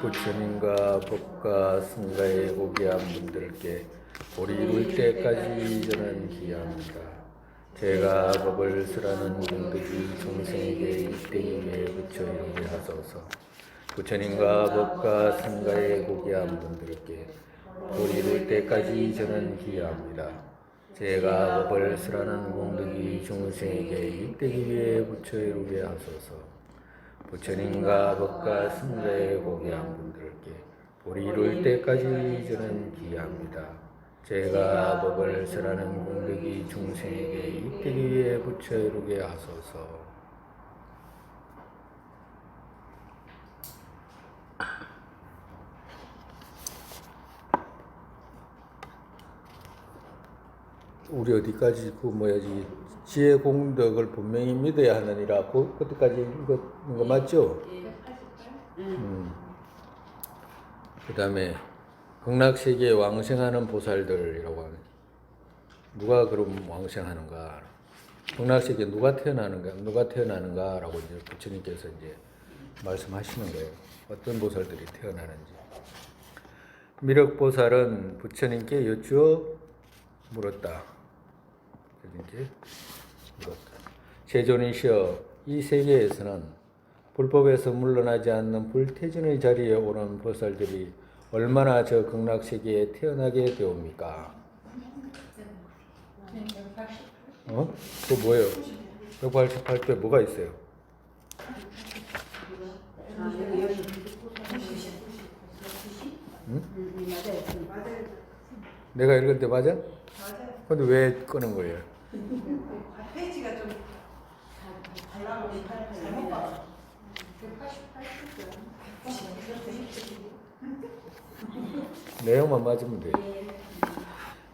부처님과 법과 승가의 고귀한 분들께 우리 이룰 때까지 저는 기합니다. 제가 법을 쓰라는 공덕이 중생에게 이때기 위해 부처 이루게 하소서. 부처님과 법과 승가의 고귀한 분들께 우리 이룰 때까지 저는 기합니다. 제가 법을 쓰라는 공덕이 중생에게 이때기 위해 부처 이루게 하소서. 부처님과 법과 승가의 고귀한 분들께 우리 이룰 때까지 저는 기합니다. 제가 법을 쓰라는 공덕이 중생에게 이때기 위해 부처 이루게 하소서. 우리 어디까지 지혜 공덕을 분명히 믿어야 하느니라. 그때까지 읽은 거 맞죠? 그 다음에 극락세계에 왕생하는 보살들이라고 하는, 누가 그럼 왕생하는가? 극락세계에 누가 태어나는가라고 이제 부처님께서 이제 말씀하시는 거예요. 어떤 보살들이 태어나는지. 미륵보살은 부처님께 여쭈어 물었다. 세존이시여, 이 세계에서는 불법에서 물러나지 않는 불태진의 자리에 오른 보살들이 얼마나 저 극락세계에 태어나게 되옵니까? 그거 뭐예요? 188배 뭐가 있어요? 응? 내가 읽을 때 맞아? 근데 왜 끄는 거예요? 페이지가 좀 잘못 봐. 내용만 맞으면 돼요.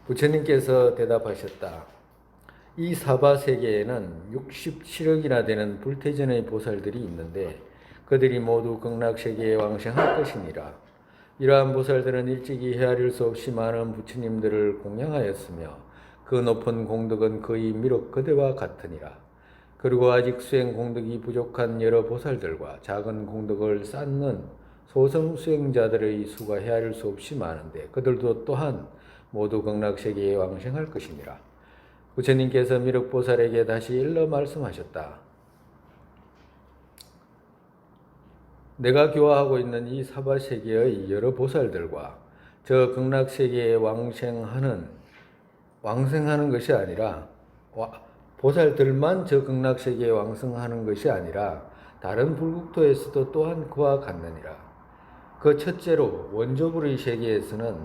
부처님께서 대답하셨다. 이 사바세계에는 67억이나 되는 불태전의 보살들이 있는데 그들이 모두 극락세계에 왕생할 것이니라. 이러한 보살들은 일찍이 헤아릴 수 없이 많은 부처님들을 공양하였으며 그 높은 공덕은 거의 미륵 그대와 같으니라. 그리고 아직 수행 공덕이 부족한 여러 보살들과 작은 공덕을 쌓는 소성 수행자들의 수가 헤아릴 수 없이 많은데 그들도 또한 모두 극락세계에 왕생할 것이니라. 부처님께서 미륵보살에게 다시 일러 말씀하셨다. 내가 교화하고 있는 이 사바세계의 여러 보살들과 저 극락세계에 왕생하는 것이 아니라 보살들만 저 극락세계에 왕생하는 것이 아니라 다른 불국토에서도 또한 그와 같느니라. 그 첫째로 원조불의 세계에서는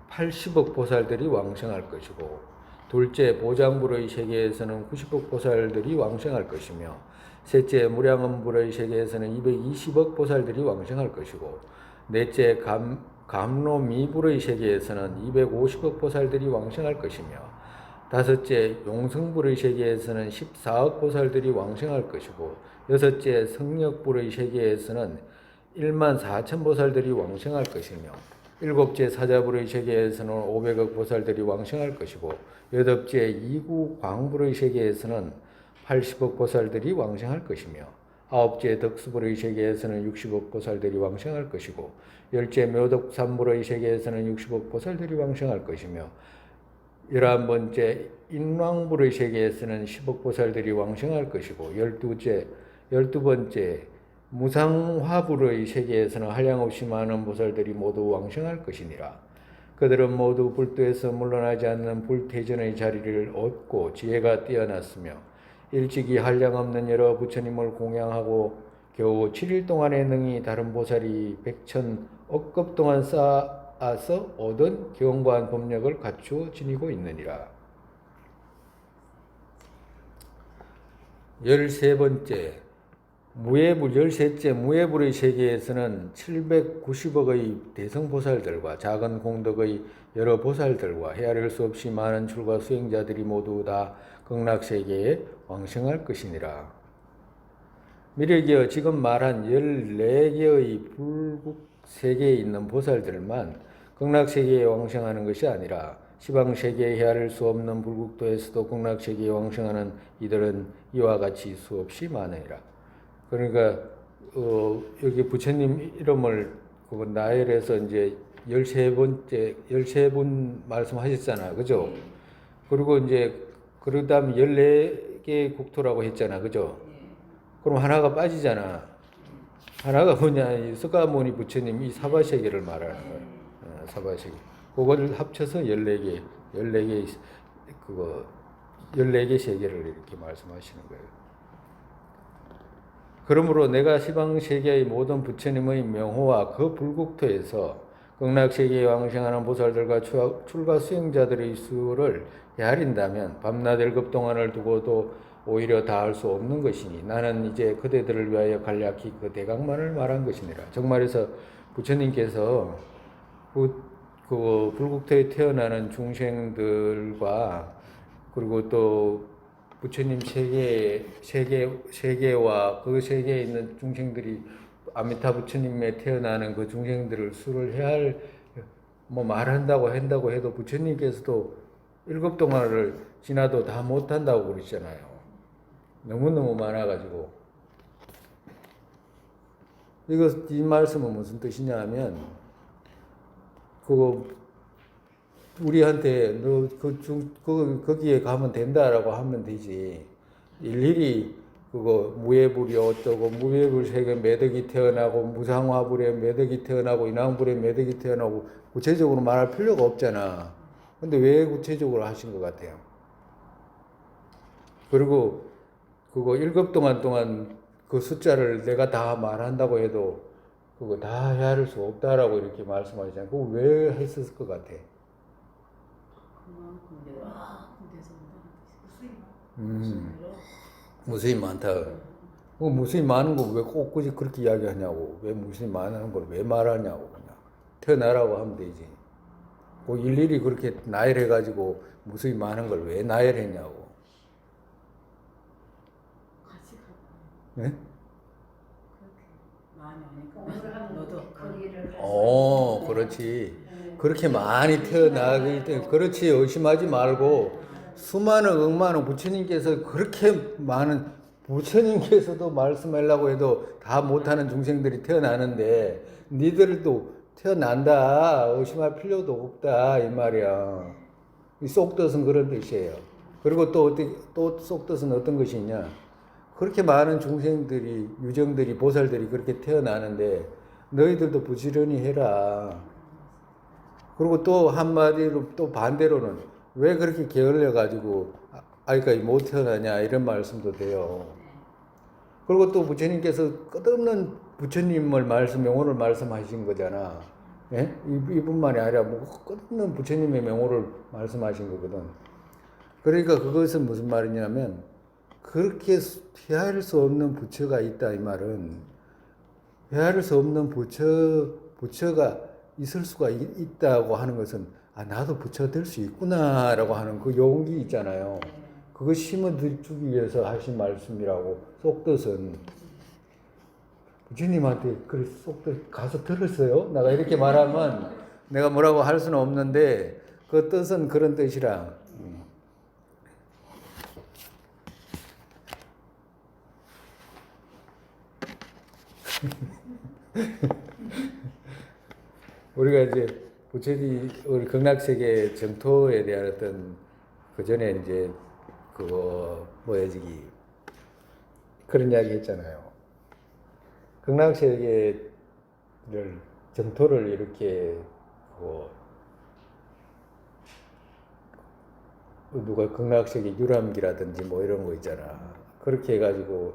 180억 보살들이 왕생할 것이고 둘째 보장불의 세계에서는 90억 보살들이 왕생할 것이며 셋째 무량음불의 세계에서는 220억 보살들이 왕생할 것이고 넷째 감로미불의 세계에서는 250억 보살들이 왕생할 것이며 다섯째 용성불의 세계에서는 14억 보살들이 왕생할 것이고 여섯째 성력불의 세계에서는 1만 4천 보살들이 왕생할 것이며 일곱째 사자불의 세계에서는 500억 보살들이 왕생할 것이고 여덟째 이구광불의 세계에서는 80억 보살들이 왕생할 것이며 아홉째 덕수불의 세계에서는 60억 보살들이 왕생할 것이고 열째 묘덕삼불의 세계에서는 60억 보살들이 왕생할 것이며 11번째 인왕불의 세계에서는 10억 보살들이 왕생할 것이고 12번째 무상화불의 세계에서는 한량없이 많은 보살들이 모두 왕생할 것이니라. 그들은 모두 불도에서 물러나지 않는 불태전의 자리를 얻고 지혜가 뛰어났으며 일찍이 한량없는 여러 부처님을 공양하고 겨우 7일 동안에 능히 다른 보살이 100,000억급 동안 쌓아서 얻은 경과한 법력을 갖추어 지니고 있느니라. 13째 무예불의 세계에서는 790억의 대성보살들과 작은 공덕의 여러 보살들과 헤아릴 수 없이 많은 출가 수행자들이 모두 다 극락세계에 왕생할 것이니라. 미륵이여, 지금 말한 14개의 불국세계에 있는 보살들만 극락세계에 왕생하는 것이 아니라 시방세계에 헤아릴 수 없는 불국도에서도 극락세계에 왕생하는 이들은 이와 같이 수없이 많으니라. 그러니까 여기 부처님 이름을 그 나열해서 이제 13분 말씀하셨잖아. 그죠? 예. 그리고 이제 그다음 14개 국토라고 했잖아. 그죠? 예. 그럼 하나가 빠지잖아. 하나가 뭐냐? 이 석가모니 부처님 이 사바세계를 말하는 거야. 사바세계. 그거를 합쳐서 14개, 14개 그거 14개 세계를 이렇게 말씀하시는 거예요. 그러므로 내가 시방 세계의 모든 부처님의 명호와 그 불국토에서 극락세계에 왕생하는 보살들과 출가 수행자들의 수를 헤아린다면 밤낮 일급 동안을 두고도 오히려 다할 수 없는 것이니 나는 이제 그대들을 위하여 간략히 그 대강만을 말한 것이니라. 정말해서 부처님께서 그 불국토에 태어나는 중생들과 그리고 또 부처님 세계와 그 세계에 있는 중생들이 아미타 부처님에 태어나는 그 중생들을 수를 해야 뭐 말한다고 해도 부처님께서도 일곱 동안을 지나도 다 못한다고 그러시잖아요. 너무너무 많아가지고. 이 말씀은 무슨 뜻이냐 하면, 그거, 우리한테 너 거기에 가면 된다라고 하면 되지. 일일이 그거 무예불이 어쩌고 무예불 세계 매덕이 태어나고 무상화불에 매덕이 태어나고 인왕불에 매덕이 태어나고 구체적으로 말할 필요가 없잖아. 근데 왜 구체적으로 하신 것 같아요? 그리고 그거 1급 동안 그 숫자를 내가 다 말한다고 해도 그거 다 헤아릴 수 없다라고 이렇게 말씀하시잖아요. 그거 왜 했을 것 같아? 그만큼 내가 군대에서 무수히 많다. 그 무수히 많은 거 왜 꼭 굳이 그렇게 이야기하냐고. 왜 무수히 많은 걸 왜 말하냐고. 그냥 태어나라고 하면 되지. 그 일일이 그렇게 나열해가지고 무수히 많은 걸 왜 나열했냐고. 같이 가. 네? 그렇게 많이 하니까 너도 그렇지. 그렇게 많이 태어나기 때문에 그렇지. 의심하지 말고 수많은 억만은 부처님께서 그렇게 많은 부처님께서도 말씀하려고 해도 다 못하는 중생들이 태어나는데 니들도 태어난다. 의심할 필요도 없다 이 말이야. 이 쏙뜻은 그런 뜻이에요. 그리고 또 쏙뜻은 어떤 것이냐? 그렇게 많은 중생들이 유정들이 보살들이 그렇게 태어나는데 너희들도 부지런히 해라. 그리고 또 한마디로 또 반대로는 왜 그렇게 게을러 가지고 아직까지 못 태어나냐 이런 말씀도 돼요. 그리고 또 부처님께서 끝없는 부처님을 명호를 말씀하신 거잖아. 예? 이뿐만이 아니라 뭐 끝없는 부처님의 명호를 말씀하신 거거든. 그러니까 그것은 무슨 말이냐면 그렇게 헤아릴 수 없는 부처가 있다 이 말은 헤아릴 수 없는 부처가 있을 수가 있다고 하는 것은 나도 부처 될 수 있구나라고 하는 그 용기 있잖아요. 그거 심어주기 위해서 하신 말씀이라고 쏙뜻은 부처님한테 그 쏙뜻 가서 들었어요? 내가 이렇게 말하면 내가 뭐라고 할 수는 없는데 그 뜻은 그런 뜻이라. 우리가 이제 부처님 우리 극락세계 정토에 대한 어떤 그 전에 이제 그거 뭐야지기 그런 이야기 했잖아요. 극락세계를 정토를 이렇게 누가 극락세계 유람기라든지 뭐 이런 거 있잖아. 그렇게 해가지고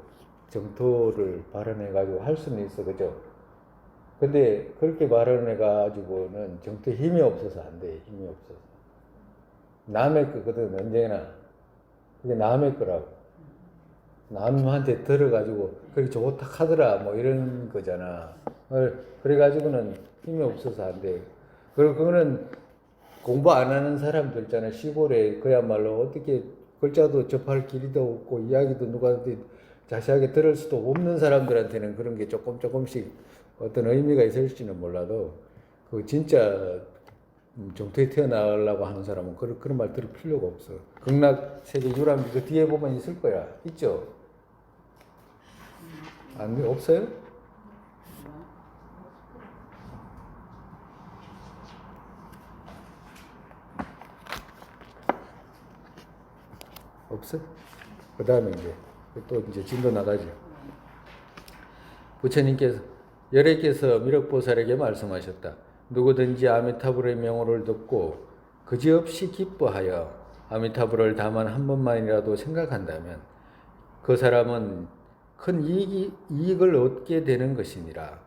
정토를 발현해가지고 할 수는 있어, 그죠? 근데 그렇게 발언해가지고는 정토 힘이 없어서 안 돼. 힘이 없어서. 남의 거거든 언제나. 그게 남의 거라고. 남한테 들어가지고 그렇게 좋다 하더라 뭐 이런 거잖아. 그래가지고는 힘이 없어서 안 돼. 그리고 그거는 공부 안 하는 사람들 있잖아. 시골에 그야말로 어떻게 글자도 접할 길이도 없고 이야기도 누구한테 자세하게 들을 수도 없는 사람들한테는 그런 게 조금씩 어떤 의미가 있을지는 몰라도 그 진짜 정토에 태어나려고 하는 사람은 그런 말 들을 필요가 없어. 극락세계 유람기 그 뒤에 보면 있을 거야. 있죠? 없어요? 없어. 그 다음에 이제 또 이제 진도 나가죠. 부처님께서 열애께서 미륵보살에게 말씀하셨다. 누구든지 아미타불의 명호를 듣고 그지없이 기뻐하여 아미타불을 다만 한 번만이라도 생각한다면 그 사람은 큰 이익을 얻게 되는 것이니라.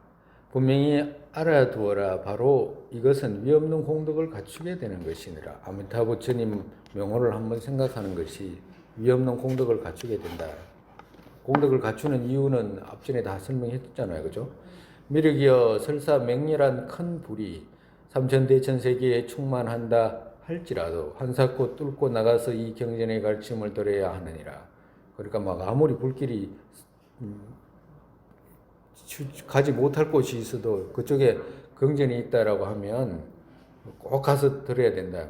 분명히 알아두어라. 바로 이것은 위없는 공덕을 갖추게 되는 것이니라. 아미타 부처님 명호를 한번 생각하는 것이 위없는 공덕을 갖추게 된다. 공덕을 갖추는 이유는 앞전에 다 설명했잖아요. 그죠? 미륵이여 설사 맹렬한 큰 불이 삼천대천세계에 충만한다 할지라도 한사코 뚫고 나가서 이 경전의 가르침을 들어야 하느니라. 그러니까 막 아무리 불길이 가지 못할 곳이 있어도 그쪽에 경전이 있다라고 하면 꼭 가서 들어야 된다.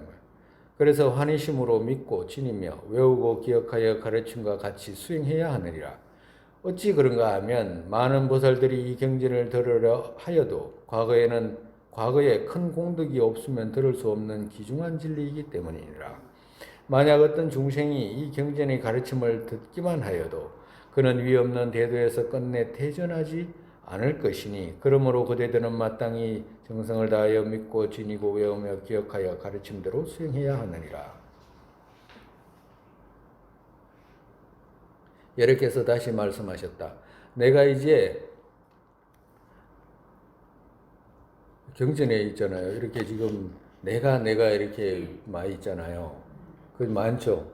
그래서 환희심으로 믿고 지니며 외우고 기억하여 가르침과 같이 수행해야 하느니라. 어찌 그런가 하면 많은 보살들이 이 경전을 들으려 하여도 과거에 큰 공덕이 없으면 들을 수 없는 귀중한 진리이기 때문이니라. 만약 어떤 중생이 이 경전의 가르침을 듣기만 하여도 그는 위없는 대도에서 끝내 퇴전하지 않을 것이니 그러므로 그대들은 마땅히 정성을 다하여 믿고 지니고 외우며 기억하여 가르침대로 수행해야 하느니라. 여러께서 다시 말씀하셨다. 내가 이제 경전에 있잖아요. 이렇게 지금 내가 이렇게 많이 있잖아요. 그 많죠.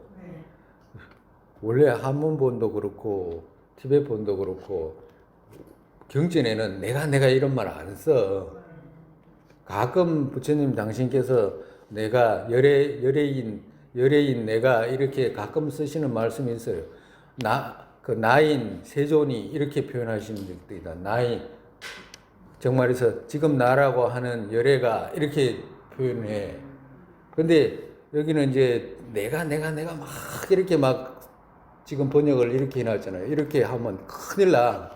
원래 한문본도 그렇고 티베트본도 그렇고 경전에는 내가 이런 말 안 써. 가끔 부처님 당신께서 내가 열애인 내가 이렇게 가끔 쓰시는 말씀이 있어요. 나인 세존이 이렇게 표현하시는 적도 있다. 나인 정말에서 지금 나라고 하는 열애가 이렇게 표현해. 근데 여기는 이제 내가 막 이렇게 막 지금 번역을 이렇게 해놨잖아요. 이렇게 하면 큰일 나.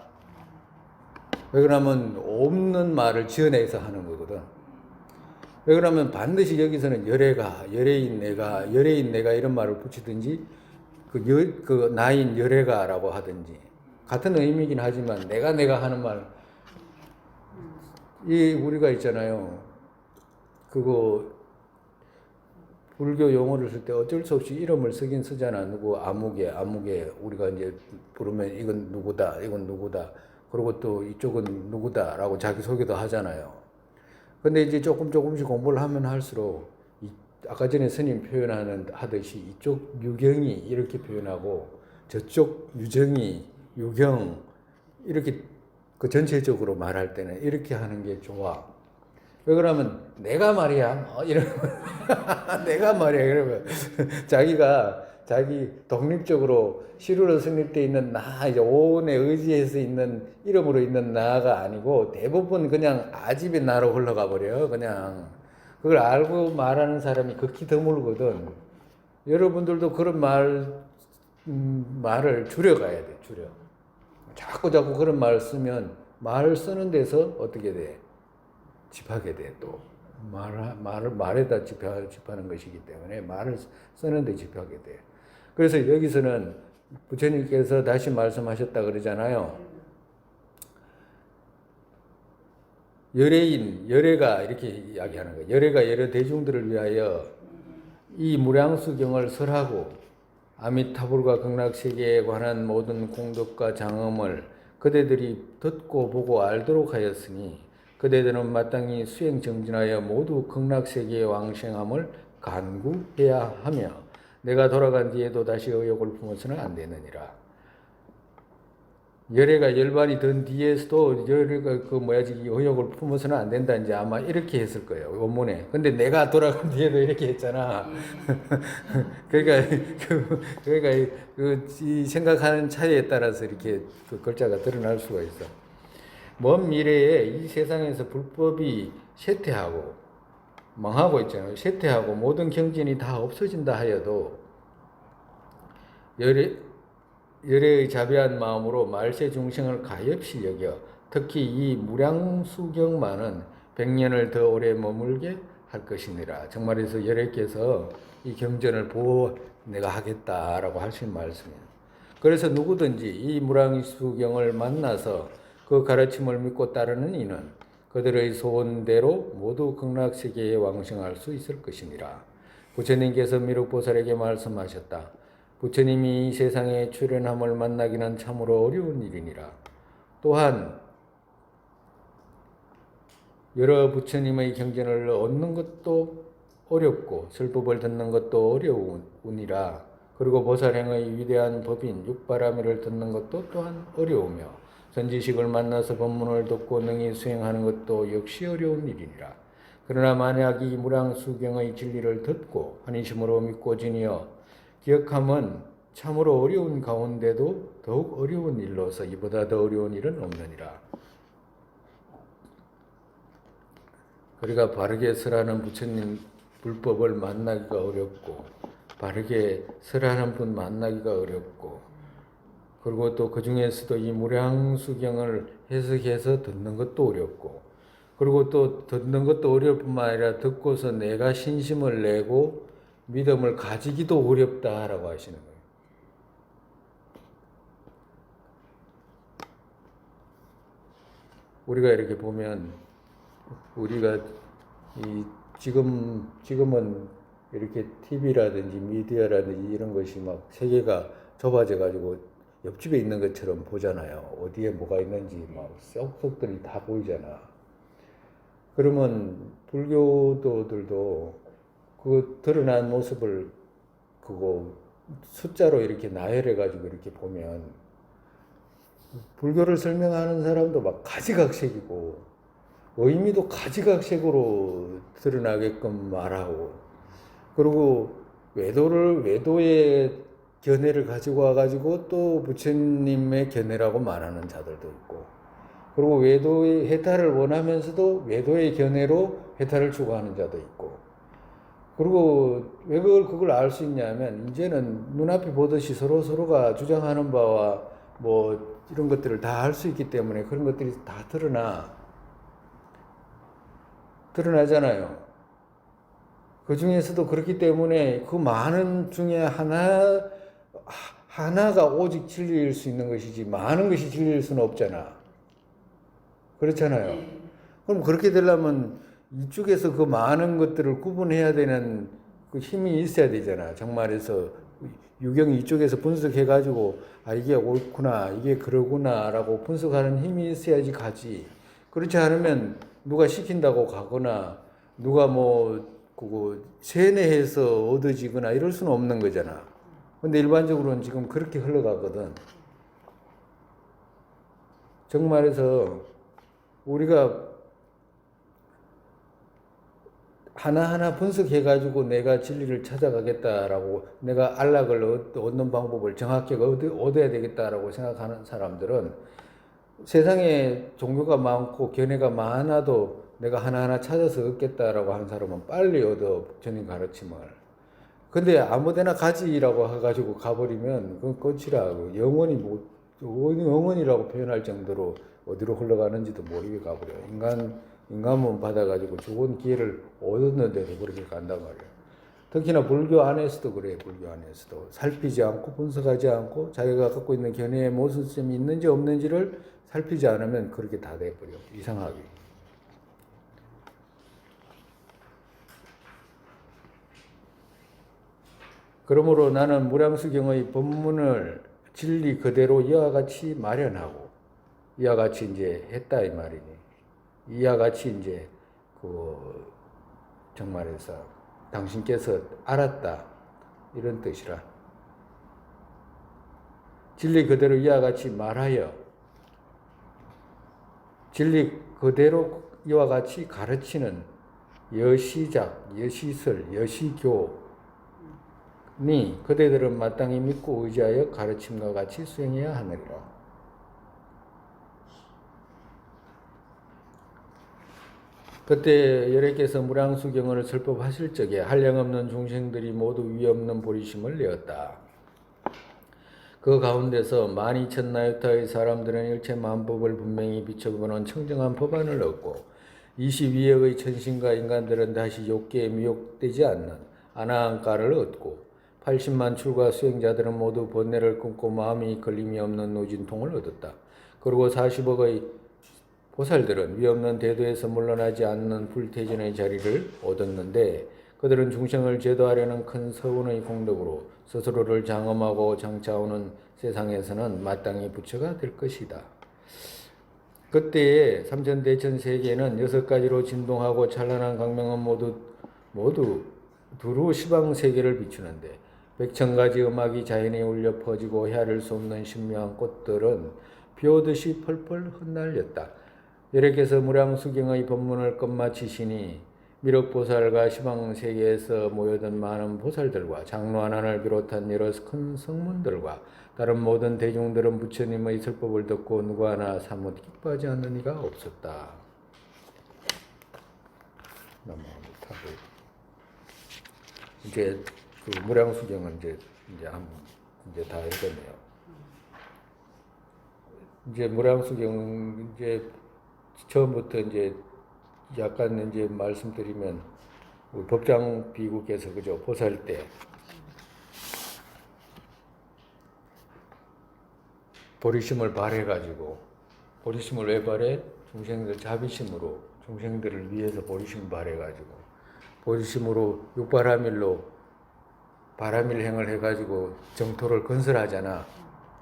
왜 그러냐면 없는 말을 지어내서 하는 거거든. 왜 그러면 반드시 여기서는 열애인 내가 이런 말을 붙이든지 그 나인 열애가라고 하든지 같은 의미긴 하지만 내가 하는 말, 이 우리가 있잖아요. 그거 불교 용어를 쓸 때 어쩔 수 없이 이름을 쓰긴 쓰잖아. 누구 아무개 우리가 이제 부르면 이건 누구다. 그리고 또 이쪽은 누구다라고 자기 소개도 하잖아요. 근데 이제 조금씩 공부를 하면 할수록 아까 전에 스님 하듯이 이쪽 유경이 이렇게 표현하고 저쪽 유경 이렇게 그 전체적으로 말할 때는 이렇게 하는 게 좋아. 왜 그러면 내가 말이야 이러면 내가 말이야 이러면 자기 독립적으로 시루로 성립되어 있는 나, 이제 오온에 의지해서 있는 이름으로 있는 나가 아니고 대부분 그냥 아집의 나로 흘러가 버려. 그냥 그걸 알고 말하는 사람이 극히 드물거든. 여러분들도 그런 말을 줄여가야 돼. 자꾸 그런 말 쓰면 말을 쓰는 데서 어떻게 돼? 집하게 돼. 또 말에다 집하는 것이기 때문에 말을 쓰는데 집하게 돼. 그래서 여기서는 부처님께서 다시 말씀하셨다 그러잖아요. 열애가 이렇게 이야기하는 거예요. 열애가 여러 대중들을 위하여 이 무량수경을 설하고 아미타불과 극락세계에 관한 모든 공덕과 장엄을 그대들이 듣고 보고 알도록 하였으니 그대들은 마땅히 수행 정진하여 모두 극락세계의 왕생함을 간구해야 하며 내가 돌아간 뒤에도 다시 의욕을 품어서는 안 되느니라. 열애가 열반이 든 뒤에서도 의욕을 품어서는 안 된다. 이제 아마 이렇게 했을 거예요. 원문에. 근데 내가 돌아간 뒤에도 이렇게 했잖아. 그러니까 이 생각하는 차이에 따라서 이렇게 그 글자가 드러날 수가 있어. 먼 미래에 이 세상에서 불법이 쇠퇴하고 망하고 있잖아요. 쇠퇴하고 모든 경진이 다 없어진다 하여도 열애의 자비한 마음으로 말세 중생을 가엾이 여겨 특히 이 무량수경만은 100년을 더 오래 머물게 할 것이니라. 정말에서 열애께서 이 경전을 보호 내가 하겠다라고 하신 말씀이에요. 그래서 누구든지 이 무량수경을 만나서 그 가르침을 믿고 따르는 이는 그들의 소원대로 모두 극락세계에 왕생할 수 있을 것이니라. 부처님께서 미륵보살에게 말씀하셨다. 부처님이 이 세상에 출현함을 만나기는 참으로 어려운 일이니라. 또한 여러 부처님의 경전을 얻는 것도 어렵고 설법을 듣는 것도 어려우니라. 그리고 보살행의 위대한 법인 육바라밀을 듣는 것도 또한 어려우며 선지식을 만나서 법문을 듣고 능히 수행하는 것도 역시 어려운 일이니라. 그러나 만약 이 무량수경의 진리를 듣고 환희심으로 믿고 지니어 기억함은 참으로 어려운 가운데도 더욱 어려운 일로서 이보다 더 어려운 일은 없느니라. 그러니까 바르게 설하는 부처님 불법을 만나기가 어렵고 바르게 설하는 분 만나기가 어렵고 그리고 또 그 중에서도 이 무량수경을 해석해서 듣는 것도 어렵고 그리고 또 듣는 것도 어려울 뿐만 아니라 듣고서 내가 신심을 내고 믿음을 가지기도 어렵다라고 하시는 거예요. 우리가 이렇게 보면 우리가 이 지금은 이렇게 TV라든지 미디어라든지 이런 것이 막 세계가 좁아져 가지고 옆집에 있는 것처럼 보잖아요. 어디에 뭐가 있는지 막 쏙쏙들이 다 보이잖아. 그러면 불교도들도 그 드러난 모습을 그거 숫자로 이렇게 나열해 가지고 이렇게 보면 불교를 설명하는 사람도 막 가지각색이고 의미도 가지각색으로 드러나게끔 말하고 그리고 외도의 견해를 가지고 와가지고 또 부처님의 견해라고 말하는 자들도 있고 그리고 외도의 해탈을 원하면서도 외도의 견해로 해탈을 추구하는 자도 있고 그리고 왜 그걸 알 수 있냐면 이제는 눈앞에 보듯이 서로가 주장하는 바와 뭐 이런 것들을 다 알 수 있기 때문에 그런 것들이 다 드러나잖아요. 그 중에서도 그렇기 때문에 그 많은 중에 하나가 오직 진리일 수 있는 것이지 많은 것이 진리일 수는 없잖아. 그렇잖아요. 그럼 그렇게 되려면 이쪽에서 그 많은 것들을 구분해야 되는 그 힘이 있어야 되잖아. 정말에서 유경이 이쪽에서 분석해가지고 아 이게 옳구나 이게 그러구나 라고 분석하는 힘이 있어야지 가지. 그렇지 않으면 누가 시킨다고 가거나 누가 뭐 그거 세뇌해서 얻어지거나 이럴 수는 없는 거잖아. 근데 일반적으로는 지금 그렇게 흘러가거든. 정말에서 우리가 하나하나 분석해가지고 내가 진리를 찾아가겠다라고 내가 안락을 얻는 방법을 정확히 얻어야 되겠다라고 생각하는 사람들은 세상에 종교가 많고 견해가 많아도 내가 하나하나 찾아서 얻겠다라고 하는 사람은 빨리 얻어 부처님 가르침을. 근데 아무데나 가지라고 해가지고 가버리면 그건 끝이라. 영원이라고 표현할 정도로 어디로 흘러가는지도 모르게 가버려. 인간몸 받아가지고 좋은 기회를 얻었는데도 그렇게 간단 말이야. 특히나 불교 안에서도 그래. 불교 안에서도 살피지 않고 분석하지 않고 자기가 갖고 있는 견해의 모순점이 있는지 없는지를 살피지 않으면 그렇게 다 돼버려. 이상하게. 그러므로 나는 무량수경의 법문을 진리 그대로 이와 같이 마련하고 이와 같이 이제 했다 이 말이니. 이와 같이 이제 정말해서 당신께서 알았다 이런 뜻이라. 진리 그대로 이와 같이 말하여 진리 그대로 이와 같이 가르치는 여시작, 여시설, 여시교니 그대들은 마땅히 믿고 의지하여 가르침과 같이 수행해야 하느니라. 그때 열애께서 무량수경을 설법하실 적에 한량없는 중생들이 모두 위없는 보리심을 내었다. 그 가운데서 12,000나이터의 사람들은 일체 만법을 분명히 비춰보는 청정한 법안을 얻고 22억의 천신과 인간들은 다시 욕계에 미혹되지 않는 아나한가를 얻고 80만 출가 수행자들은 모두 번뇌를 끊고 마음이 걸림이 없는 노진통을 얻었다. 그리고 40억의 보살들은 위없는 대도에서 물러나지 않는 불태진의 자리를 얻었는데 그들은 중생을 제도하려는 큰 서운의 공덕으로 스스로를 장엄하고 장차오는 세상에서는 마땅히 부처가 될 것이다. 그때의 삼천대천 세계는 6가지로 진동하고 찬란한 광명은 모두 두루 시방 세계를 비추는데 100,000가지 음악이 자연히 울려 퍼지고 헤아릴 수 없는 신묘한 꽃들은 비오듯이 펄펄 흩날렸다. 여래께서 무량수경의 법문을 끝마치시니 미륵보살과 시방세계에서 모여든 많은 보살들과 장로하난을 비롯한 여러 큰 성문들과 다른 모든 대중들은 부처님의 설법을 듣고 누구 하나 사뭇 기뻐하지 않는 이가 없었다. 이제 그 무량수경은 이제 다 읽었네요. 이제 무량수경 이제 처음부터 이제 약간 이제 말씀드리면 우리 법장 비구께서 그죠 보살 때 보리심을 발해가지고 보리심을 왜 발해? 중생들 자비심으로 중생들을 위해서 보리심 발해가지고 보리심으로 육바라밀로 바라밀 행을 해가지고 정토를 건설하잖아.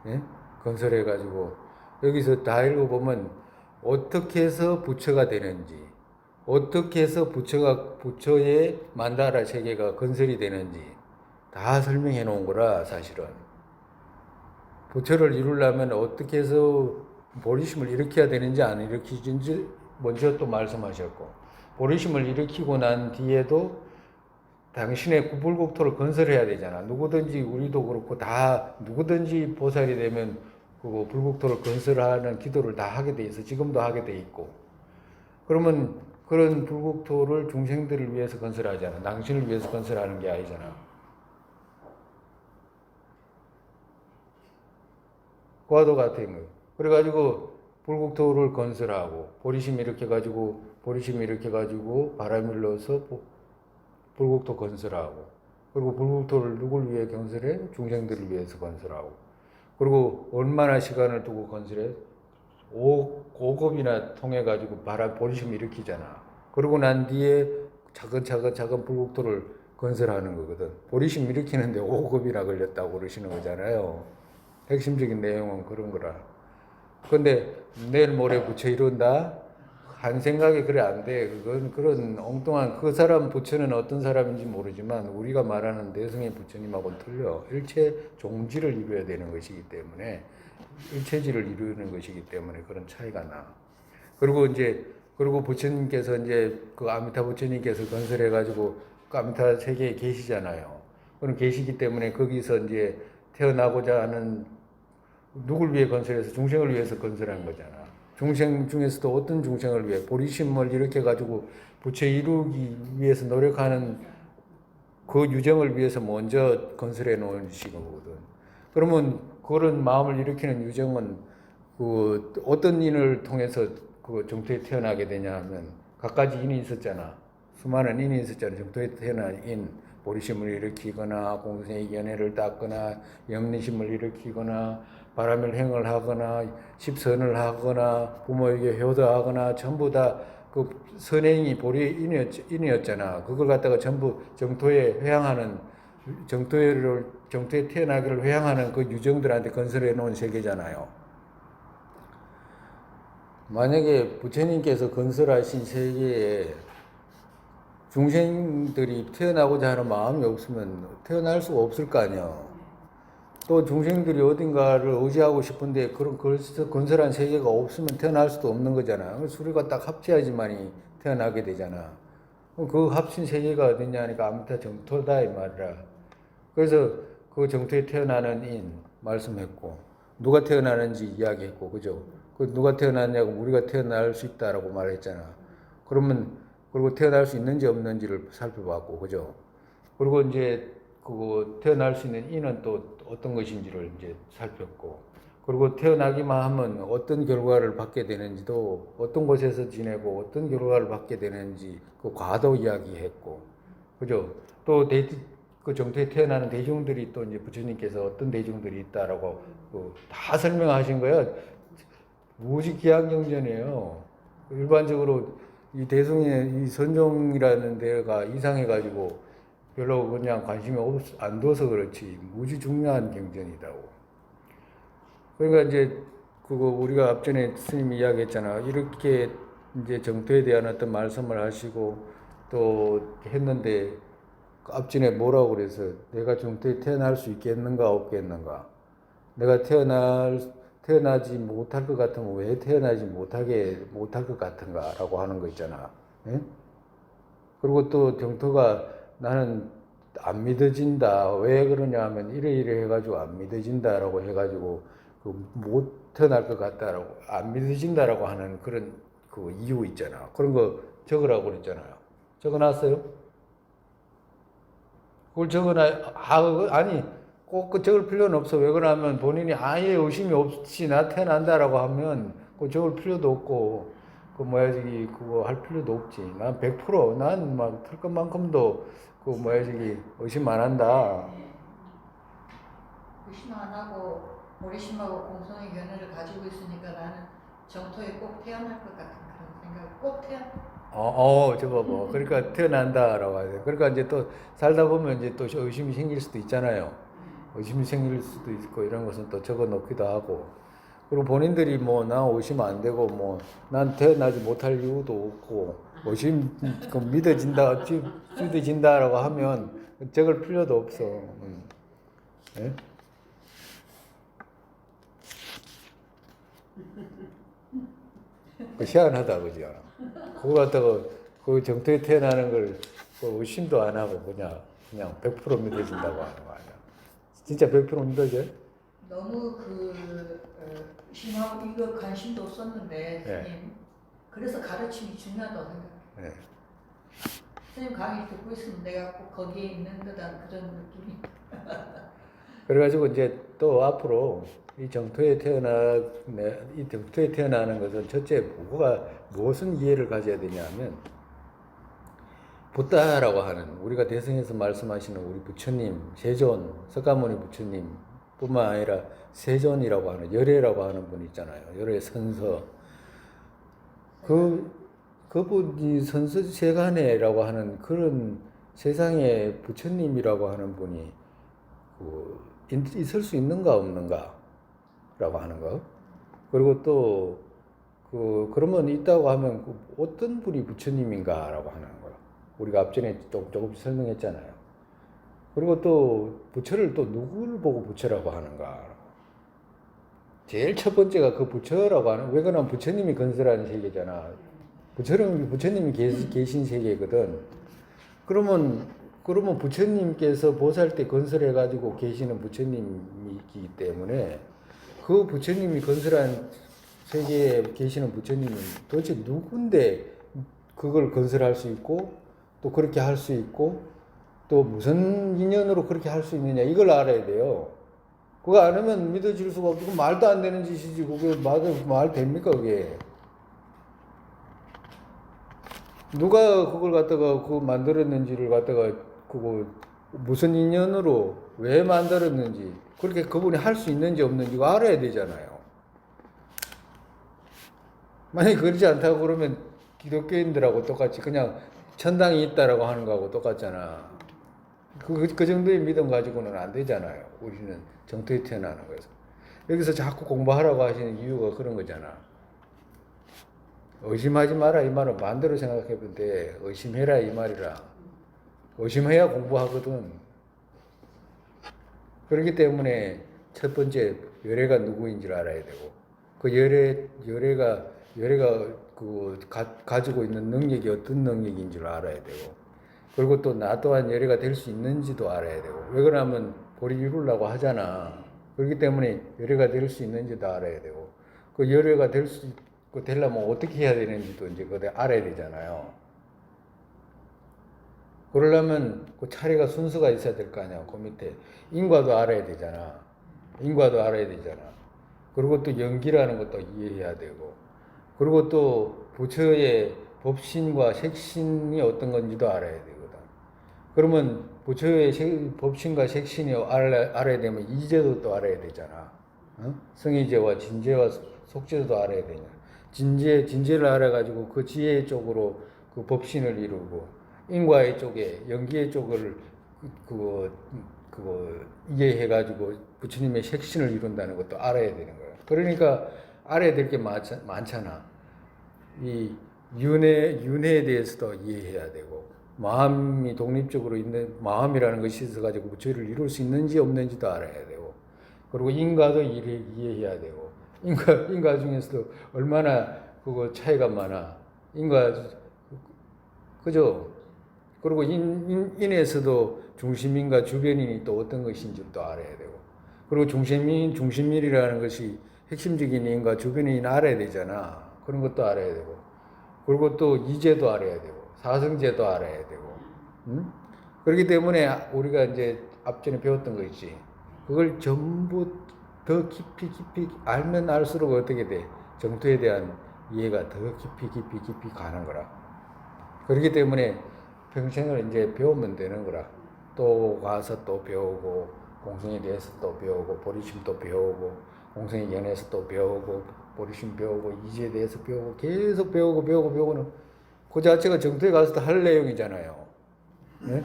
예? 건설해가지고 여기서 다 읽어보면 어떻게 해서 부처가 되는지 어떻게 해서 부처의 만다라 세계가 건설이 되는지 다 설명해 놓은 거라 사실은. 부처를 이루려면 어떻게 해서 보리심을 일으켜야 되는지 안 일으키는지 먼저 또 말씀하셨고 보리심을 일으키고 난 뒤에도 당신의 불국토를 건설해야 되잖아. 누구든지 우리도 그렇고 다 누구든지 보살이 되면 그거 불국토를 건설하는 기도를 다 하게 돼 있어. 지금도 하게 돼 있고. 그러면 그런 불국토를 중생들을 위해서 건설하잖아. 당신을 위해서 건설하는 게 아니잖아. 과도 같은 거. 그래가지고 불국토를 건설하고 보리심 일으켜가지고 바람을 넣어서 불국토 건설하고 그리고 불국토를 누굴 위해 건설해? 중생들을 위해서 건설하고 그리고 얼마나 시간을 두고 건설해? 5급이나 통해가지고 보리심 일으키잖아. 그러고 난 뒤에 차근차근 불국토를 건설하는 거거든. 보리심 일으키는데 5급이나 걸렸다고 그러시는 거잖아요. 핵심적인 내용은 그런 거라. 근데 내일 모레 부처 이룬다? 한 생각에 그래 안 돼. 그건 그런 엉뚱한 그 사람 부처는 어떤 사람인지 모르지만 우리가 말하는 내성의 부처님하고는 틀려. 일체 종지를 이루어야 되는 것이기 때문에 일체지를 이루는 것이기 때문에 그런 차이가 나. 그리고 부처님께서 이제 그 아미타 부처님께서 건설해 가지고 그 아미타 세계에 계시잖아요. 그런 계시기 때문에 거기서 이제 태어나고자 하는 누굴 위해 건설해서 중생을 위해서 건설한 거잖아. 중생 중에서도 어떤 중생을 위해 보리심을 일으켜 가지고 부처 이루기 위해서 노력하는 그 유정을 위해서 먼저 건설해 놓은 거거든. 그러면 그런 마음을 일으키는 유정은 그 어떤 인을 통해서 그 정토에 태어나게 되냐 하면 갖가지 인이 있었잖아. 수많은 인이 있었잖아. 정토에 태어난 인, 보리심을 일으키거나 공생의 연애를 닦거나 염리심을 일으키거나 바람을 행을 하거나 십선을 하거나 부모에게 효도하거나 전부 다 그 선행이 보리 인이었잖아. 그걸 갖다가 전부 정토에 회향하는 정토에 태어나기를 회향하는 그 유정들한테 건설해 놓은 세계잖아요. 만약에 부처님께서 건설하신 세계에 중생들이 태어나고자 하는 마음이 없으면 태어날 수가 없을 거 아니야. 또 중생들이 어딘가를 의지하고 싶은데 그런 건설한 세계가 없으면 태어날 수도 없는 거잖아. 그래서 우리가 딱 합치야지만이 태어나게 되잖아. 그 합친 세계가 어디냐 하니까 아무튼 정토다 이 말이라. 그래서 그 정토에 태어나는 인 말씀했고 누가 태어나는지 이야기했고 그죠? 그 누가 태어났냐고 우리가 태어날 수 있다라고 말했잖아. 그리고 태어날 수 있는지 없는지를 살펴봤고 그죠? 그리고 이제 그 태어날 수 있는 인은 또 어떤 것인지를 이제 살폈고 그리고 태어나기만 하면 어떤 결과를 받게 되는지도 어떤 곳에서 지내고 어떤 결과를 받게 되는지 그 과도 이야기했고 그죠? 또 그 정토에 태어나는 대중들이 또 이제 부처님께서 어떤 대중들이 있다라고 다 설명하신 거예요. 무지 귀한 경전이에요. 일반적으로 이 대승의 이 선종이라는 데가 이상해가지고 별로 그냥 관심이 안 둬서 그렇지 무지 중요한 경전이다고. 그러니까 이제 그거 우리가 앞전에 스님이 이야기했잖아. 이렇게 이제 정토에 대한 어떤 말씀을 하시고 또 했는데 그 앞전에 뭐라고 그래서 내가 정토에 태어날 수 있겠는가 없겠는가. 내가 태어나지 못할 것 같으면 왜 태어나지 못할 것 같은가라고 하는 거 있잖아. 예? 그리고 또 정토가 나는 안 믿어진다. 왜 그러냐 하면 이래 해가지고 안 믿어진다라고 해가지고 못 태어날 것 같다라고 안 믿어진다라고 하는 그런 그 이유 있잖아. 그런 거 적으라고 그랬잖아요. 적어놨어요? 그걸 아니 꼭 그 적을 필요는 없어. 왜 그러냐면 본인이 아예 의심이 없이 나 태어난다라고 하면 그 적을 필요도 없고 그 뭐야 저기 그거 할 필요도 없지. 난 100% 막 틀 것만큼도 그 뭐야 저기 의심 안 한다. 의심 안 하고 보리심하고 공성의 견해를 가지고 있으니까 나는 정토에 꼭 태어날 것 같은 그런 생각. 꼭 저거 뭐 그러니까 태어난다라고 하죠. 그러니까 이제 또 살다 보면 이제 또 의심이 생길 수도 있잖아요. 의심이 생길 수도 있고 이런 것은 또 적어 놓기도 하고. 그리고 본인들이 뭐 나 의심 안 되고 뭐 난 태어나지 못할 이유도 없고 의심 믿어진다라고 하면 적을 필요도 없어. 예? 그 희한하다 그죠? 그거 갖다가 그 정토에 태어나는 걸 의심도 안 하고 그냥 100% 믿어진다고 하는 거 아니야? 진짜 100% 믿어져? 너무 의심하고 이거 관심도 없었는데 네. 스님. 그래서 가르침이 중요하다고 생각해. 네. 스님 강의 듣고 있으면 내가 꼭 거기에 있는 듯한 그런 느낌이. 그래가지고 이제 또 앞으로 이 정토에 태어나는 것은 첫째 무엇은 이해를 가져야 되냐면 부다라고 하는 우리가 대승에서 말씀하시는 우리 부처님 세존 석가모니 부처님 뿐만 아니라 세존이라고 하는 열애라고 하는 분 있잖아요. 열애 선서 그분이 선서세간해라고 하는 그런 세상에 부처님이라고 하는 분이 있을 수 있는가 없는가라고 하는 거. 그리고 또 그러면 있다고 하면 어떤 분이 부처님인가라고 하는 거. 우리가 앞전에 조금씩 설명했잖아요. 그리고 또 부처를 또 누구를 보고 부처라고 하는가. 제일 첫 번째가 그 부처라고 하는, 왜 그러냐면 부처님이 건설하는 세계잖아. 부처님이 계신 세계거든. 그러면 부처님께서 보살 때 건설해가지고 계시는 부처님이기 때문에 그 부처님이 건설한 세계에 계시는 부처님은 도대체 누군데 그걸 건설할 수 있고 또 그렇게 할 수 있고 또 무슨 인연으로 그렇게 할 수 있느냐 이걸 알아야 돼요. 그거 안 하면 믿어질 수가 없고 말도 안 되는 짓이지. 그게 말 됩니까 그게. 누가 그걸 갖다가 만들었는지를 갖다가 그거 무슨 인연으로 왜 만들었는지 그렇게 그분이 할 수 있는지 없는지 이거 알아야 되잖아요. 만약에 그러지 않다고 그러면 기독교인들하고 똑같이 그냥 천당이 있다라고 하는 거하고 똑같잖아. 그 정도의 믿음 가지고는 안 되잖아요. 우리는 정토에 태어나는 거에서. 여기서 자꾸 공부하라고 하시는 이유가 그런 거잖아. 의심하지 마라 이 말은 반대로 생각해 본데 의심해라 이 말이라. 의심해야 공부하거든. 그렇기 때문에 첫 번째 열애가 누구인지를 알아야 되고 그 열애가 가지고 있는 능력이 어떤 능력인지를 알아야 되고 그리고 또 나 또한 열애가 될 수 있는지도 알아야 되고 왜 그러냐면 보리 이루려고 하잖아. 그렇기 때문에 열애가 될 수 있는지도 알아야 되고 그 열애가 되려면 어떻게 해야 되는지도 이제 그걸 알아야 되잖아요. 그러려면 그 차례가 순서가 있어야 될 거 아니야. 그 밑에 인과도 알아야 되잖아. 그리고 또 연기라는 것도 이해해야 되고 그리고 또 부처의 법신과 색신이 어떤 건지도 알아야 되거든. 그러면 부처의 법신과 색신이 알아야 되면 이제도 또 알아야 되잖아. 어? 성의제와 진제와 속제도 알아야 되냐. 진제를 알아가지고 그 지혜 쪽으로 그 법신을 이루고 인과의 쪽에 연기의 쪽을 그거 이해해가지고 부처님의 색신을 이룬다는 것도 알아야 되는 거예요. 그러니까 알아야 될 게 많잖아. 이 윤회에 대해서도 이해해야 되고 마음이 독립적으로 있는 마음이라는 것이 있어가지고 부처를 이룰 수 있는지 없는지도 알아야 되고 그리고 인과도 이해해야 되고 인과 중에서도 얼마나 그거 차이가 많아. 인과 그죠? 그리고 인에서도 중심인과 주변인이 또 어떤 것인지 또 알아야 되고 그리고 중심인이라는 것이 핵심적인 인과 주변인이 알아야 되잖아. 그런 것도 알아야 되고 그리고 또 이제도 알아야 되고 사성제도 알아야 되고 그렇기 때문에 우리가 이제 앞전에 배웠던 거 있지. 그걸 전부 더 깊이 알면 알수록 어떻게 돼? 정토에 대한 이해가 더 깊이 가는 거라. 그렇기 때문에 평생을 이제 배우면 되는 거라. 또 가서 또 배우고 공성에 대해서 또 배우고 보리심도 배우고 공성의 연에서 또 배우고 보리심 배우고 이지에 대해서 배우고 계속 배우고는 그 자체가 정토에 가서도 할 내용이잖아요. 네?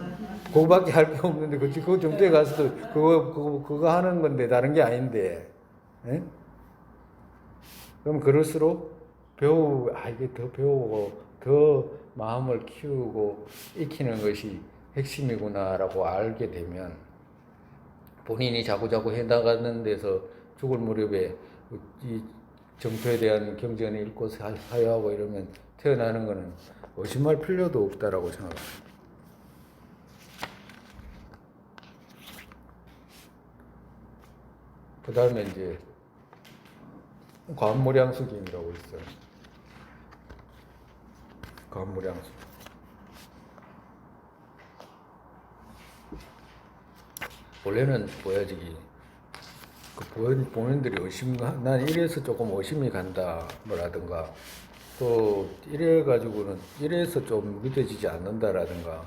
그거밖에 할 게 없는데 그 정토에 가서도 그거 하는 건데 다른 게 아닌데. 네? 그럼 그럴수록 이게 더 배우고 더 마음을 키우고 익히는 것이 핵심이구나라고 알게 되면 본인이 자꾸자꾸 해나가는 데서 죽을 무렵에 이 정토에 대한 경전을 읽고 사유하고 이러면 태어나는 것은 의심할 필요도 없다라고 생각합니다. 그 다음에 이제 관무량수김이라고 있어요. 관무량수. 원래는 보여지기 그 본인들이 난 이래서 조금 의심이 간다 뭐라든가 또 이래 가지고는 이래서 좀 믿어지지 않는다라든가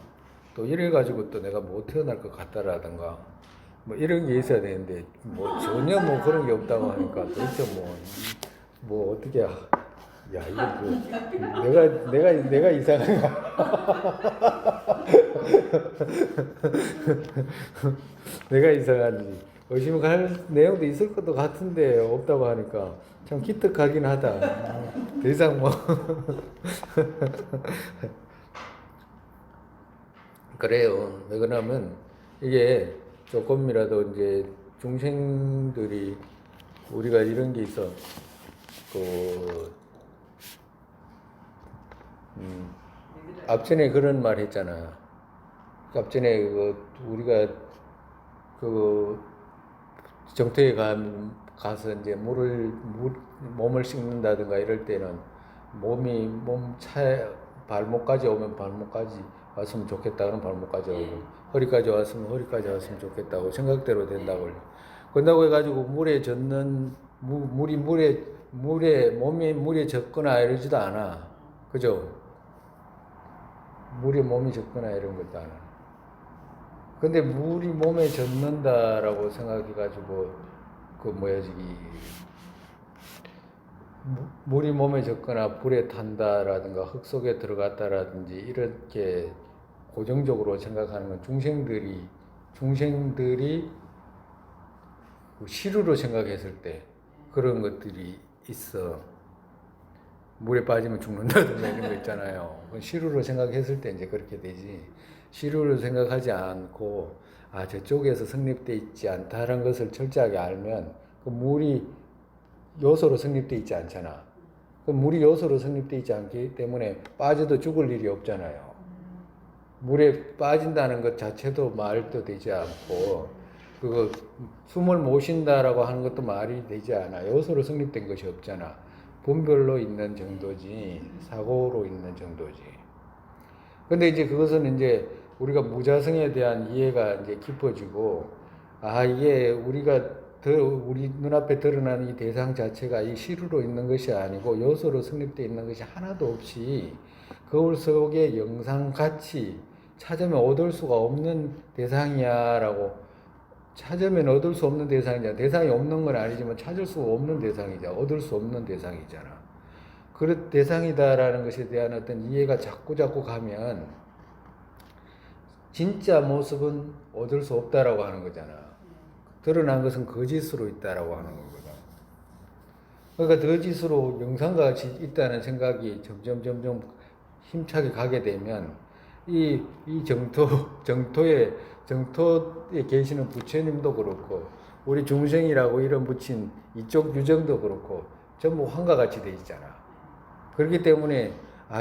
또 이래 가지고 또 내가 못 태어날 것 같다라든가 뭐 이런 게 있어야 되는데 뭐 전혀 뭐 그런 게 없다고 하니까 도대체 뭐 어떻게 야 이거 뭐 내가 이상한가 내가 이상한지 의심할 내용도 있을 것도 같은데 없다고 하니까 참 기특하긴 하다. 더 이상 뭐 그래요. 왜 그러냐면 이게 조금이라도 이제 중생들이 우리가 이런 게 있어. 앞전에 그런 말 했잖아. 앞전에 우리가 정토에 가서 이제 몸을 씻는다든가 이럴 때는 발목까지 오면 발목까지 왔으면 좋겠다. 그럼 발목까지 오고 허리까지 왔으면 허리까지 왔으면 좋겠다고 생각대로 된다고. 그런다고 해가지고 물에 젖는 몸이 물에 젖거나 이러지도 않아. 그죠? 물에 몸이 젖거나 이런 것도 않아. 근데 물이 몸에 젖는다라고 생각해가지고 물이 몸에 젖거나 불에 탄다라든가 흙 속에 들어갔다라든지 이렇게 고정적으로 생각하는 건 중생들이 시루로 생각했을 때 그런 것들이 있어. 물에 빠지면 죽는다든가 이런 거 있잖아요. 시루로 생각했을 때 이제 그렇게 되지. 시루를 생각하지 않고 저쪽에서 성립돼 있지 않다는 것을 철저하게 알면 그 물이 요소로 성립돼 있지 않잖아. 그 물이 요소로 성립돼 있지 않기 때문에 빠져도 죽을 일이 없잖아요. 물에 빠진다는 것 자체도 말도 되지 않고 숨을 못 쉰다라고 하는 것도 말이 되지 않아. 요소로 성립된 것이 없잖아. 분별로 있는 정도지 사고로 있는 정도지. 근데 이제 그것은 이제 우리가 무자성에 대한 이해가 이제 깊어지고 이게 우리 눈앞에 드러나는 이 대상 자체가 이 시루로 있는 것이 아니고 요소로 성립되어 있는 것이 하나도 없이 거울 속의 영상같이 찾으면 얻을 수가 없는 대상이야라고. 찾으면 얻을 수 없는 대상이잖아. 대상이 없는 건 아니지만 찾을 수 없는 대상이잖아. 얻을 수 없는 대상이잖아. 그런 대상이다라는 것에 대한 어떤 이해가 자꾸 가면 진짜 모습은 얻을 수 없다라고 하는 거잖아. 드러난 것은 거짓으로 있다라고 하는 거거든. 그러니까 거짓으로 영상과 같이 있다는 생각이 점점 힘차게 가게 되면 이 정토에 계시는 부처님도 그렇고 우리 중생이라고 이름 붙인 이쪽 유정도 그렇고 전부 환과 같이 돼 있잖아. 그렇기 때문에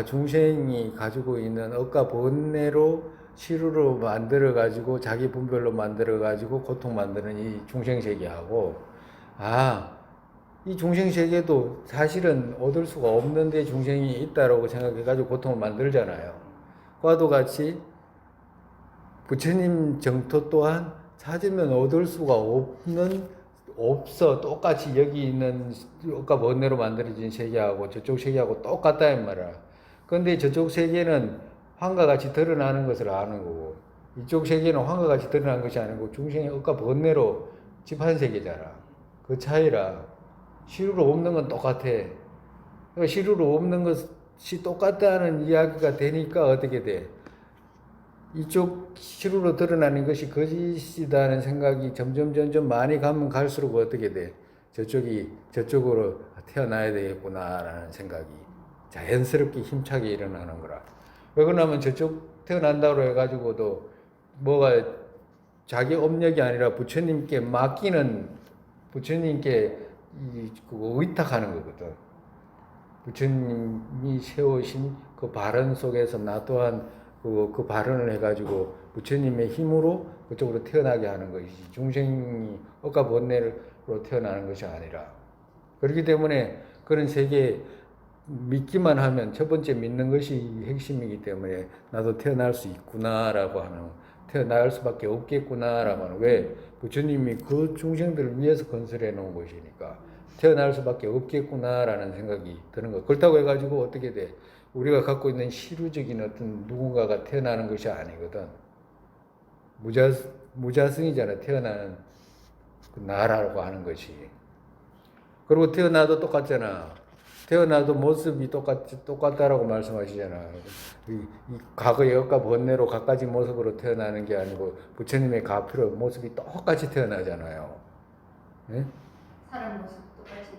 중생이 가지고 있는 억과 번뇌로 시루로 만들어 가지고 자기 분별로 만들어 가지고 고통 만드는 이 중생 세계하고 이 중생 세계도 사실은 얻을 수가 없는데 중생이 있다라고 생각해 가지고 고통을 만들잖아요. 과도 같이 부처님 정토 또한 찾으면 얻을 수가 없어. 똑같이 여기 있는 억과 번뇌로 만들어진 세계하고 저쪽 세계하고 똑같다 이 말이야. 그런데 저쪽 세계는 환과 같이 드러나는 것을 아는 거고 이쪽 세계는 환과 같이 드러나는 것이 아니고 중생의 억과 번뇌로 집한 세계잖아. 그 차이라. 시루로 없는 건 똑같아. 그러니까 시루로 없는 것이 똑같다는 이야기가 되니까 어떻게 돼? 이쪽 시루로 드러나는 것이 거짓이다는 생각이 점점 많이 가면 갈수록 어떻게 돼? 저쪽으로 태어나야 되겠구나라는 생각이 자연스럽게 힘차게 일어나는 거라. 왜 그러냐면 저쪽 태어난다고 해가지고도 뭐가 자기 업력이 아니라 부처님께 맡기는, 부처님께 의탁하는 거거든. 부처님이 세우신 그 발언 속에서 나 또한 그 발언을 해가지고 부처님의 힘으로 그쪽으로 태어나게 하는 것이지 중생이 억과 번뇌로 태어나는 것이 아니라. 그렇기 때문에 그런 세계 믿기만 하면 첫 번째 믿는 것이 핵심이기 때문에 나도 태어날 수 있구나라고 하는, 태어날 수밖에 없겠구나라고 하는. 왜? 부처님이 그 중생들을 위해서 건설해 놓은 것이니까 태어날 수밖에 없겠구나라는 생각이 드는 거. 그렇다고 해가지고 어떻게 돼? 우리가 갖고 있는 시루적인 어떤 누군가가 태어나는 것이 아니거든. 무자성이잖아. 태어나는 그 나라고 하는 것이. 그리고 태어나도 똑같잖아. 태어나도 모습이 똑같다라고 말씀하시잖아. 이 과거의 억과 번뇌로 갖가지 모습으로 태어나는 게 아니고 부처님의 가피로 모습이 똑같이 태어나잖아요. 네? 사람 모습 똑같이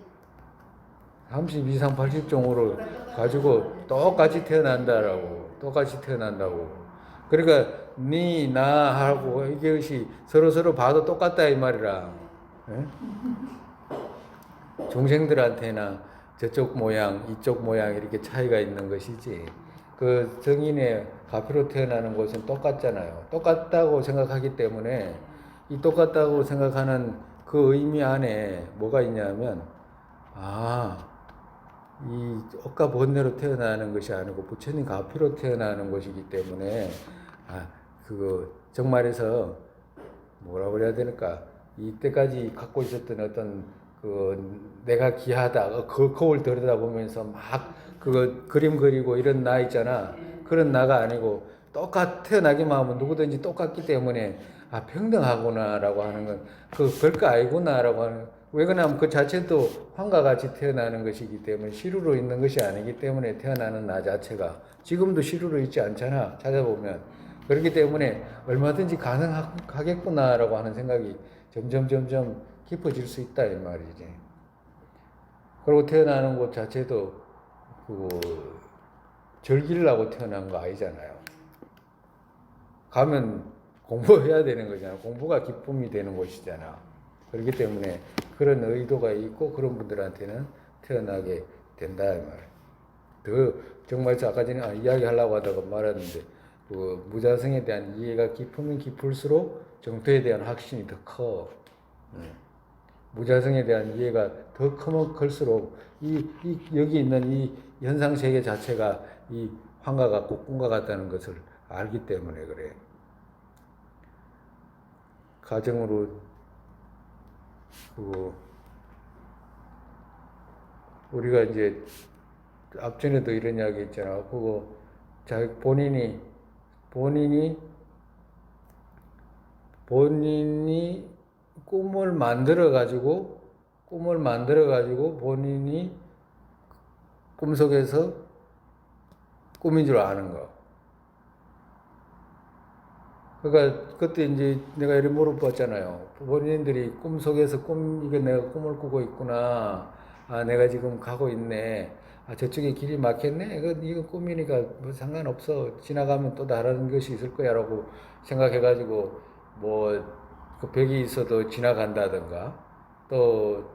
30 이상 80종으로 가지고 똑같이 태어난다고. 그러니까 니, 나 하고 이것이 서로 봐도 똑같다 이 말이라. 네? 중생들한테나 저쪽 모양, 이쪽 모양 이렇게 차이가 있는 것이지. 그 정인의 가피로 태어나는 것은 똑같잖아요. 똑같다고 생각하기 때문에 이 똑같다고 생각하는 그 의미 안에 뭐가 있냐면 이 억과 번뇌로 태어나는 것이 아니고 부처님 가피로 태어나는 것이기 때문에 그거 정말에서 뭐라고 그래야 될까? 이때까지 갖고 있었던 어떤 내가 귀하다, 그 거울 들여다보면서 막 그거 그림 그리고 이런 나 있잖아. 그런 나가 아니고 태어나기만 하면 누구든지 똑같기 때문에 평등하구나라고 하는 건 별거 아니구나라고 하는. 왜 그러냐면 그 자체도 환과 같이 태어나는 것이기 때문에 시루로 있는 것이 아니기 때문에 태어나는 나 자체가 지금도 시루로 있지 않잖아. 찾아보면. 그렇기 때문에 얼마든지 가능하겠구나라고 하는 생각이 점점 깊어질 수 있다 이 말이지. 그리고 태어나는 것 자체도 즐기려고 태어난 거 아니잖아요. 가면 공부해야 되는 거잖아. 공부가 기쁨이 되는 것이잖아. 그렇기 때문에 그런 의도가 있고 그런 분들한테는 태어나게 된다 이 말. 정말 아까 전에 이야기하려고 하다가 말았는데 무자성에 대한 이해가 깊으면 깊을수록 정토에 대한 확신이 더 커. 무자성에 대한 이해가 더 크면 클수록 여기 있는 이 현상 세계 자체가 이 환과 같고 꿈과 같다는 것을 알기 때문에 그래. 가정으로 우리가 이제 앞전에도 이런 이야기 있잖아. 본인이 본인이 꿈을 만들어 가지고 본인이 꿈속에서 꿈인 줄 아는 거. 그러니까 그때 이제 내가 이렇게 물어봤잖아요. 본인들이 꿈속에서 이게 내가 꿈을 꾸고 있구나. 아, 내가 지금 가고 있네. 아, 저쪽에 길이 막혔네. 이거 꿈이니까 뭐 상관없어. 지나가면 또 다른 것이 있을 거야라고 생각해가지고 그 벽이 있어도 지나간다든가 또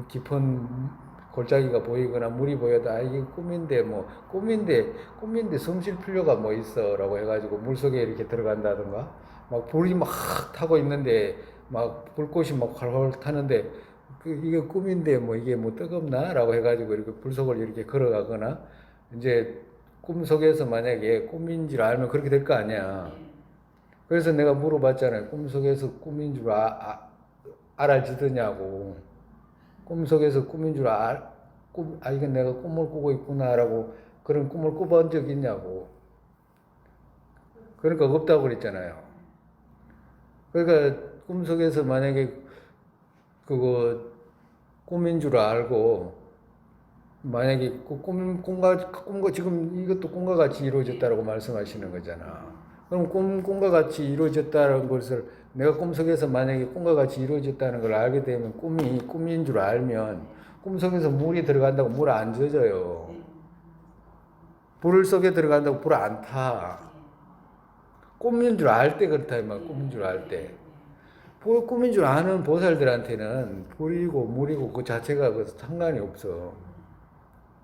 깊은 골짜기가 보이거나 물이 보여도 아 이게 꿈인데 꿈인데 숨 쉴 필요가 뭐 있어라고 해가지고 물 속에 이렇게 들어간다든가 막 불이 막 타고 있는데 막 불꽃이 막 활활 타는데 이게 꿈인데 이게 뜨겁나라고 해가지고 이렇게 불 속을 이렇게 걸어가거나 이제 꿈속에서 만약에 꿈인 줄 알면 그렇게 될 거 아니야. 그래서 내가 물어봤잖아요. 꿈속에서 꿈인 줄 알아지더냐고. 꿈속에서 꿈인 줄 이건 내가 꿈을 꾸고 있구나라고 그런 꿈을 꿔본 적 있냐고. 그러니까 없다고 그랬잖아요. 그러니까 꿈속에서 만약에 그거 꿈인 줄 알고 만약에 꿈과 지금 이것도 꿈과 같이 이루어졌다라고 말씀하시는 거잖아. 그럼 꿈과 같이 이루어졌다는 것을 내가 꿈속에서 만약에 꿈과 같이 이루어졌다는 걸 알게 되면 꿈인 줄 알면 꿈속에서 물이 들어간다고 물 안 젖어요. 불 속에 들어간다고 불 안 타. 꿈인 줄 알 때 그렇다 이 말. 꿈인 줄 알 때. 꿈인 줄 아는 보살들한테는 불이고 물이고 그 자체가 그 상관이 없어.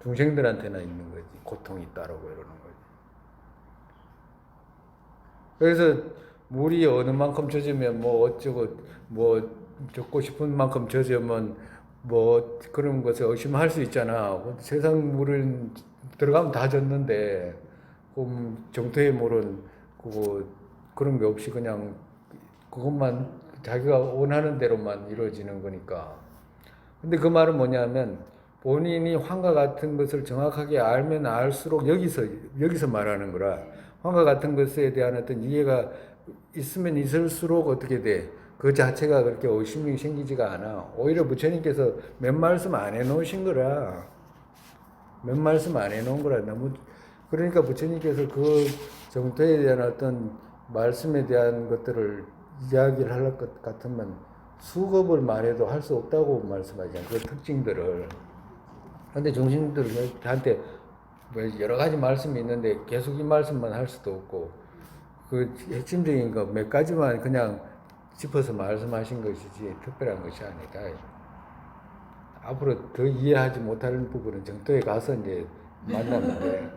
중생들한테나 있는 거지. 고통이 따르고 이러는 거지. 그래서 물이 어느 만큼 젖으면 어쩌고 젖고 싶은 만큼 젖으면 그런 것을 의심할 수 있잖아. 세상 물은 들어가면 다 젖는데 정토의 물은 그런 게 없이 그냥 그것만 자기가 원하는 대로만 이루어지는 거니까. 근데 그 말은 뭐냐면 본인이 환과 같은 것을 정확하게 알면 알수록 여기서 말하는 거라. 환과 같은 것에 대한 어떤 이해가 있으면 있을수록 어떻게 돼? 그 자체가 그렇게 의심이 생기지가 않아. 오히려 부처님께서 몇 말씀 안 해놓으신 거라. 몇 말씀 안 해놓은 거라. 그러니까 부처님께서 그 정토에 대한 어떤 말씀에 대한 것들을 이야기를 할 것 같으면 수급을 말해도 할 수 없다고 말씀하잖아요. 그 특징들을. 근데 중심들한테 여러 가지 말씀이 있는데 계속 이 말씀만 할 수도 없고 그 핵심적인 거 몇 가지만 그냥 짚어서 말씀하신 것이지 특별한 것이 아니다. 앞으로 더 이해하지 못하는 부분은 정토에 가서 이제 만났는데